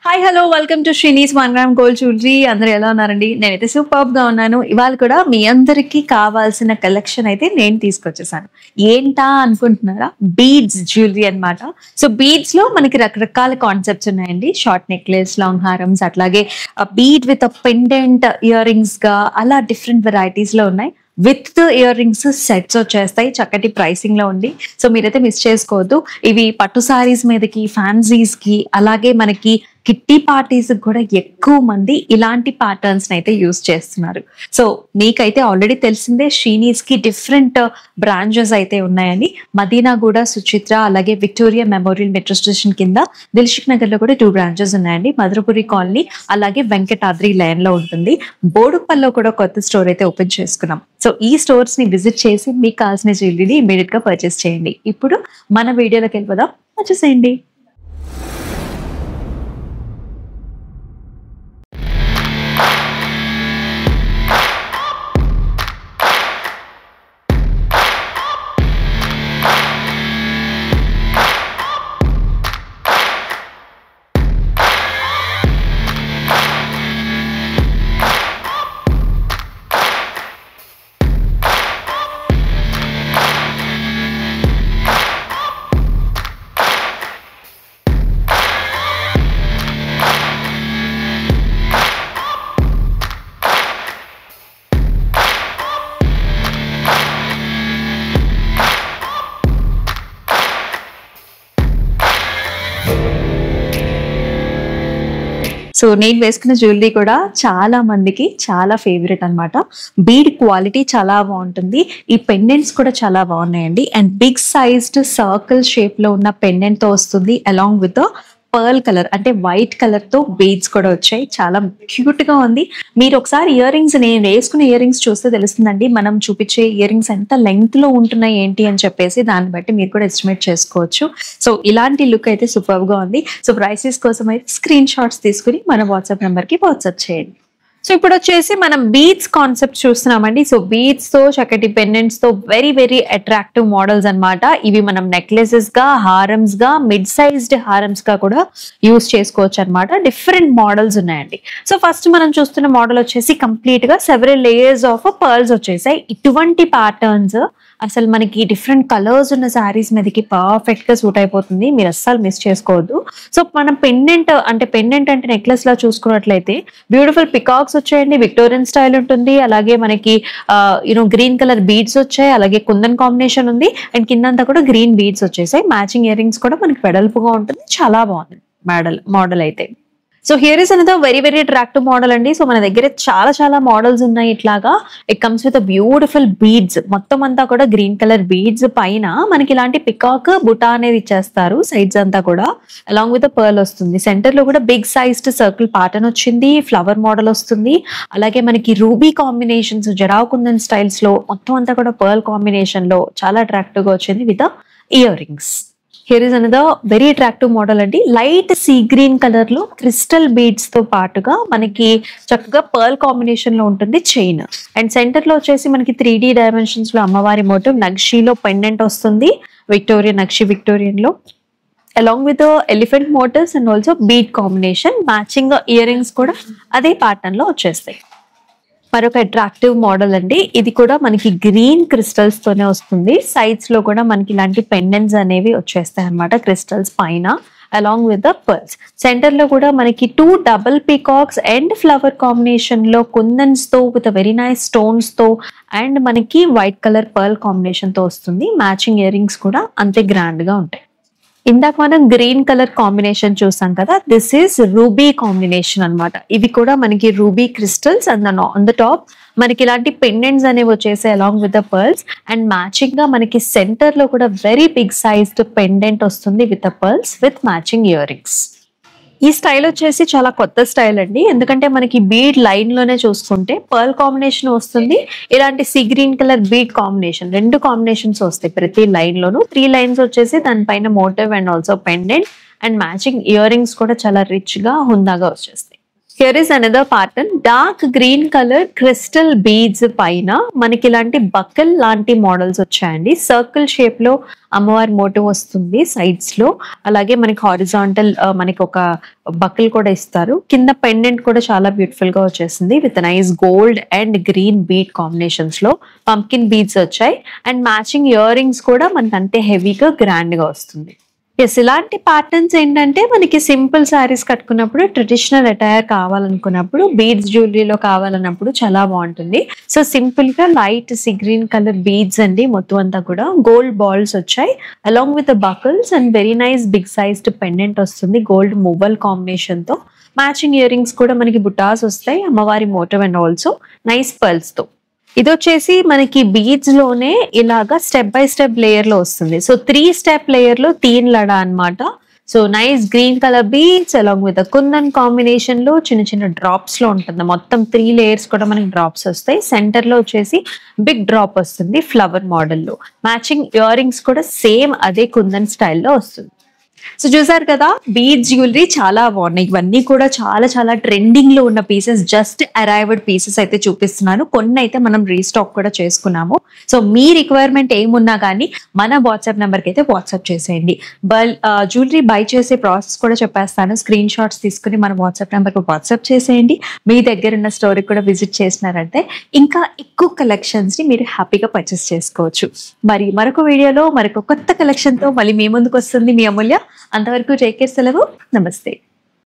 Hi hello welcome to Srini's 1 gram gold jewellery. అందరూ ఎలా ఉన్నారండి? నేనైతే సూపర్బ్ గా ఉన్నాను. ఇవాళ కూడా మీ అందరికి కావాల్సిన కలెక్షన్ అయితే నేను తీసుకొచ్చేసాను. ఏంటా అనుకుంటున్నారా? బీడ్స్ జ్యువెలరీ అన్నమాట. సో బీడ్స్ లో మనకి రకరకాల కాన్సెప్ట్స్ ఉన్నాయండి. షార్ట్ నెక్లెస్, లాంగ్ హారమ్స్, అట్లాగే bead with pendant ear rings గా అలా డిఫరెంట్ వెరైటీస్ లో ఉన్నాయి. విత్ ఇయర్ రింగ్స్ సెట్స్ వచ్చేస్తాయి, చక్కటి ప్రైసింగ్ లో ఉంది. సో మీరైతే మిస్ చేసుకోవద్దు. ఇవి పట్టు సారీస్ మీదకి, ఫ్యాన్సీస్ కి, అలాగే మనకి కిట్టి పార్టీస్ కూడా ఎక్కువ మంది ఇలాంటి ప్యాటర్న్స్ అయితే యూస్ చేస్తున్నారు. సో నీకైతే ఆల్రెడీ తెలిసిందే శ్రీనీస్ కి డిఫరెంట్ బ్రాంచెస్ అయితే ఉన్నాయని. మదీనాగూడ, సుచిత్ర, అలాగే విక్టోరియా మెమోరియల్ మెట్రో స్టేషన్ కింద దిల్షుక్ నగర్ లో కూడా 2 బ్రాంచెస్ ఉన్నాయండి. మధురపురి కాలనీ అలాగే వెంకటాద్రి లైన్ లో ఉంటుంది. బోడుపల్లో కూడా కొత్త స్టోర్ అయితే ఓపెన్ చేసుకున్నాం. సో ఈ స్టోర్స్ ని విజిట్ చేసి మీకు కావాల్సిన జ్యువెలరీని ఇమీడియట్ గా పర్చేస్ చేయండి. ఇప్పుడు మన వీడియోలోకి వెళ్ళిపోదాం, వచ్చేసేయండి. సో నేను వేసుకున్న జ్యువెలరీ కూడా చాలా మందికి చాలా ఫేవరెట్ అన్నమాట. బీడ్ క్వాలిటీ చాలా బాగుంటుంది. ఈ పెండెంట్స్ కూడా చాలా బాగున్నాయండి. And big sized circle shape లో ఉన్న పెండెంట్ తో వస్తుంది, అలాంగ్ విత్ పర్ల్ కలర్ అంటే వైట్ కలర్ తో బీడ్స్ కూడా వచ్చాయి. చాలా క్యూట్ గా ఉంది. మీరు ఒకసారి ఇయర్ రింగ్స్, నేను వేసుకున్న ఇయర్ రింగ్స్ చూస్తే తెలుస్తుందండి మనం చూపించే ఇయర్ రింగ్స్ ఎంత లెంగ్త్ లో ఉంటున్నాయి ఏంటి అని చెప్పేసి. దాన్ని బట్టి మీరు కూడా ఎస్టిమేట్ చేసుకోవచ్చు. సో ఇలాంటి లుక్ అయితే సూపర్ గా ఉంది. సో ప్రైసెస్ కోసం అయితే స్క్రీన్ షాట్స్ తీసుకుని మన వాట్సాప్ నెంబర్ కి వాట్సాప్ చేయండి. సో ఇప్పుడు వచ్చేసి మనం బీడ్స్ కాన్సెప్ట్ చూస్తున్నామండి. సో బీడ్స్ తో చక్కటి పెండెంట్స్ తో వెరీ వెరీ అట్రాక్టివ్ మోడల్స్ అన్నమాట. ఇవి మనం నెక్లెసెస్ గా, హారమ్స్ గా, మిడ్ సైజ్డ్ హారమ్స్ గా కూడా యూస్ చేసుకోవచ్చు అనమాట. డిఫరెంట్ మోడల్స్ ఉన్నాయండి. సో ఫస్ట్ మనం చూస్తున్న మోడల్ వచ్చేసి కంప్లీట్ గా సెవెరల్ లేయర్స్ ఆఫ్ పర్ల్స్ వచ్చేసాయి. ఇటువంటి ప్యాటర్న్స్ అసలు మనకి డిఫరెంట్ కలర్స్ ఉన్న శారీస్ మీదకి పర్ఫెక్ట్ గా సూట్ అయిపోతుంది. మీరు అస్సలు మిస్ చేసుకోవద్దు. సో మనం పెండెంట్ అంటే నెక్లెస్ లా చూసుకున్నట్లయితే బ్యూటిఫుల్ పికాక్స్ వచ్చాయండి. విక్టోరియన్ స్టైల్ ఉంటుంది. అలాగే మనకి గ్రీన్ కలర్ బీడ్స్ వచ్చాయి. అలాగే కుందన్ కాంబినేషన్ ఉంది. అండ్ కిందంతా కూడా గ్రీన్ బీడ్స్ వచ్చేసాయి. మ్యాచింగ్ ఇయర్ రింగ్స్ కూడా మనకి వెడల్పుగా ఉంటుంది. చాలా బాగుంది మోడల్ అయితే. So here is another very very attractive model అండి. సో మన దగ్గర చాలా మోడల్స్ ఉన్నాయి. ఇట్లాగా it comes with beautiful beads. మొత్తం అంతా కూడా గ్రీన్ కలర్ బీడ్స్ పైన మనకి ఇలాంటి పికాక్ బుటా అనేది ఇచ్చేస్తారు. సైడ్స్ అంతా కూడా అలాంగ్ విత్ పర్ల్ వస్తుంది. సెంటర్ లో కూడా బిగ్ సైజ్డ్ సర్కిల్ ప్యాటర్న్ వచ్చింది. ఫ్లవర్ మోడల్ వస్తుంది. అలాగే మనకి ruby combinations, jadau kundan styles లో మొత్తం అంతా కూడా పర్ల్ కాంబినేషన్ లో చాలా అట్రాక్టివ్ గా వచ్చింది with ear rings. Here is another very attractive model అండి. లైట్ సీ గ్రీన్ కలర్ లో క్రిస్టల్ బీడ్స్ తో పాటుగా మనకి చక్కగా పర్ల్ కాంబినేషన్ లో ఉంటుంది చైన్. అండ్ సెంటర్ లో వచ్చేసి మనకి 3D డైమెన్షన్స్ లో అమ్మవారి మోటివ్ నక్షిలో పెండెంట్ వస్తుంది. విక్టోరియన్ లో along with elephant motives and also bead combination. Matching ear rings కూడా అదే ప్యాటర్న్ లో వచ్చేస్తాయి. మరొక అట్రాక్టివ్ మోడల్ అండి. ఇది కూడా మనకి గ్రీన్ క్రిస్టల్స్ తోనే వస్తుంది. సైడ్స్ లో కూడా మనకి ఇలాంటి పెండెంట్స్ అనేవి వచ్చేస్తాయి అన్నమాట క్రిస్టల్స్ పైన, along with the pearls. Centre లో కూడా మనకి 2 double peacocks and flower combination లో కుందన్స్ తో విత్ వెరీ నైస్ స్టోన్స్ తో అండ్ మనకి వైట్ కలర్ పర్ల్ కాంబినేషన్ తో వస్తుంది. మ్యాచింగ్ ఇయర్ రింగ్స్ కూడా అంతే గ్రాండ్ గా ఉంటాయి. ఇందాక మనం గ్రీన్ కలర్ కాంబినేషన్ చూసాం కదా, దిస్ ఈస్ రూబీ కాంబినేషన్ అన్నమాట. ఇవి కూడా మనకి ruby crystals and on the top మనకి ఇలాంటి పెండెంట్స్ అనేవి వచ్చేసాయి along with the pearls. And matching గా మనకి సెంటర్ లో కూడా వెరీ బిగ్ సైజ్డ్ పెండెంట్ వస్తుంది with the pearls with matching ear rings. ఈ స్టైల్ వచ్చేసి చాలా కొత్త స్టైల్ అండి. ఎందుకంటే మనకి బీడ్ లైన్ లోనే చూసుకుంటే పర్ల్ కాంబినేషన్ వస్తుంది. ఇలాంటి sea green colour bead combination, 2 combinations వస్తాయి ప్రతి లైన్ లోను. 3 లైన్స్ వచ్చేసి దానిపైన motive and also pendant and matching ear rings కూడా చాలా రిచ్ గా హుందాగా వచ్చేస్తాయి. Here is another pattern, dark green colour crystal beads పైన మనకి ఇలాంటి బక్కల్ లాంటి మోడల్స్ వచ్చాయండి. సర్కిల్ షేప్ లో అమ్మవారి మోటివ్ వస్తుంది సైడ్స్ లో, అలాగే మనకి హారిజాంటల్ మనకి ఒక బక్కల్ కూడా ఇస్తారు. కింద పెండెంట్ కూడా చాలా బ్యూటిఫుల్ గా వచ్చేసింది with nice gold and green bead combinations లో పంకిన్ బీడ్స్ వచ్చాయి. అండ్ మ్యాచింగ్ ఇయర్ రింగ్స్ కూడా మనకి అంతే హెవీగా గ్రాండ్ గా వస్తుంది. ఎస్, ఇలాంటి ప్యాటర్న్స్ ఏంటంటే మనకి సింపుల్ శారీస్ కట్టుకున్నప్పుడు, ట్రెడిషనల్ అటైర్ కావాలనుకున్నప్పుడు, బీడ్స్ జ్యువెలరీలో కావాలన్నప్పుడు చాలా బాగుంటుంది. సో సింపుల్ గా light sea green colour beads అండి, మొత్తం అంతా కూడా గోల్డ్ బాల్స్ వచ్చాయి along with buckles and very nice big sized pendant వస్తుంది గోల్డ్ మువ్వల్ కాంబినేషన్ తో. మ్యాచింగ్ ఇయర్ రింగ్స్ కూడా మనకి బుటాస్ వస్తాయి, అమ్మవారి motif and also nice pearls తో. ఇది వచ్చేసి మనకి బీడ్స్ లోనే ఇలాగా స్టెప్ బై స్టెప్ లేయర్ లో వస్తుంది. సో 3 స్టెప్ లేయర్ లో 3 లడా అన్నమాట. So nice green colour beads along with kundan combination లో చిన్న చిన్న డ్రాప్స్ లో ఉంటుంది. మొత్తం 3 లేయర్స్ కూడా మనకి డ్రాప్స్ వస్తాయి. సెంటర్ లో వచ్చేసి బిగ్ డ్రాప్ వస్తుంది ఫ్లవర్ మోడల్ లో. మ్యాచింగ్ ఇయర్ రింగ్స్ కూడా సేమ్ అదే కుందన్ స్టైల్లో వస్తుంది. సో చూసారు కదా, బీడ్స్ జ్యువెలరీ చాలా బాగున్నాయి. ఇవన్నీ కూడా చాలా చాలా ట్రెండింగ్ లో ఉన్న పీసెస్, జస్ట్ అరైవ్డ్ పీసెస్ అయితే చూపిస్తున్నాను. కొన్ని అయితే మనం రీస్టాక్ కూడా చేసుకున్నాము. సో మీ రిక్వైర్మెంట్ ఏమున్నా కానీ మన వాట్సాప్ నెంబర్కి అయితే వాట్సాప్ చేసేయండి. జ్యువెలరీ బై చేసే ప్రాసెస్ కూడా చెప్పేస్తాను. స్క్రీన్ షాట్స్ తీసుకుని మన వాట్సాప్ నెంబర్కి వాట్సాప్ చేసేయండి. మీ దగ్గర ఉన్న స్టోర్కి కూడా విజిట్ చేసినారంటే ఇంకా ఎక్కువ కలెక్షన్స్ ని మీరు హ్యాపీగా పర్చేస్ చేసుకోవచ్చు. మరి మరొక వీడియోలో మరొక కొత్త కలెక్షన్ తో మళ్ళీ మీ ముందుకు వస్తుంది మీ అమూల్య. అంతవరకు టేక్ కేర్, సెలవు, నమస్తే.